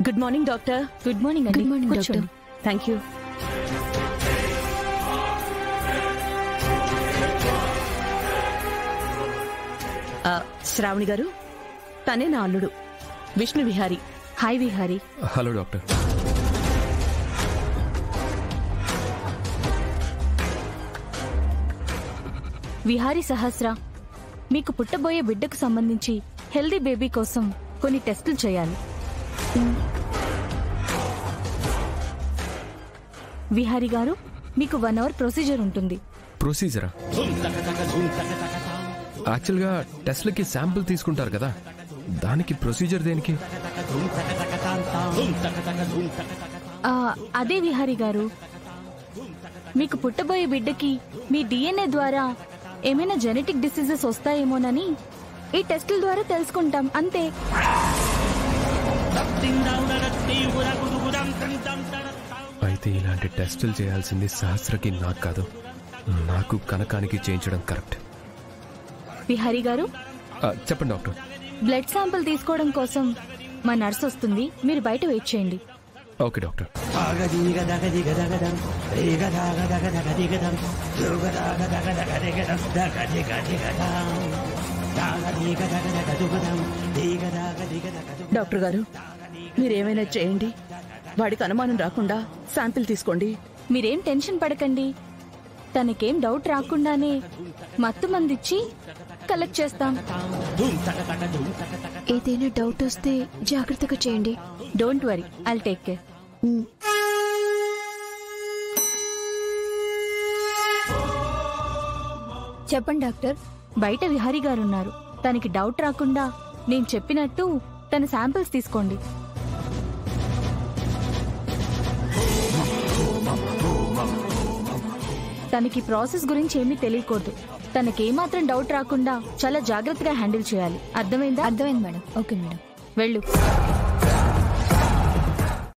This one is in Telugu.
Good morning doctor. Good morning అండి. Good morning doctor. Thank you. Sravani garu, తనే నా అల్లుడు Vishnu Vihari. Hi Vihari. Hello doctor. Vihari Sahasra, మీకు పుట్టబోయే బిడ్డకు సంబంధించి హెల్దీ బేబీ కోసం కొన్ని టెస్టులు చేయాలి. విహారీ గారు, మీకు 1 అవర్ ప్రొసీజర్ ఉంటుంది. ప్రొసీజరా? యాక్చువల్గా టెస్ట్లకి శాంపుల్ తీసుకుంటారు కదా, దానికి ప్రొసీజర్ దేనికి? అదే విహారీ గారు, మీకు పుట్టబోయే బిడ్డకి మీ DNA ద్వారా ఏమైనా జెనెటిక్ డిసీజెస్ వస్తాయేమోనని ఈ టెస్టుల ద్వారా తెలుసుకుంటాం, అంతే. అయితే ఇలాంటి టెస్టులు చేయాల్సింది సహస్రకి నాకు కాదు, నాకు కనకానికి చేయించడం కరెక్ట్. విహారీ గారు, చెప్పండి డాక్టర్. బ్లడ్ శాంపిల్ తీసుకోవడం కోసం మా నర్స్ వస్తుంది, మీరు బయట వెయిట్ చేయండి. Okay doctor. డాక్టర్ గారు, మీరేమైనా చేయండి, వాడికి అనుమానం రాకుండా శాంపిల్ తీసుకోండి. మీరేం టెన్షన్ పడకండి, తనకేం డౌట్ రాకుండానే మత్తు మందిచ్చి కలెక్ట్ చేస్తాం. ఏదైనా డౌట్ వస్తే జాగ్రత్తగా చేయండి. Don't worry, I'll take care. చెప్పండి డాక్టర్. బయట విహారీ గారు ఉన్నారు, తనకి డౌట్ రాకుండా నేను చెప్పినట్టు తన శాంపిల్స్ తీసుకోండి. తనకి ప్రాసెస్ గురించి ఏమీ తెలియకూడదు, తనకేమాత్రం డౌట్ రాకుండా చాలా జాగ్రత్తగా హ్యాండిల్ చేయాలి. అర్థమైందా? అర్థమైంది మేడం. Okay madam. వెళ్ళు.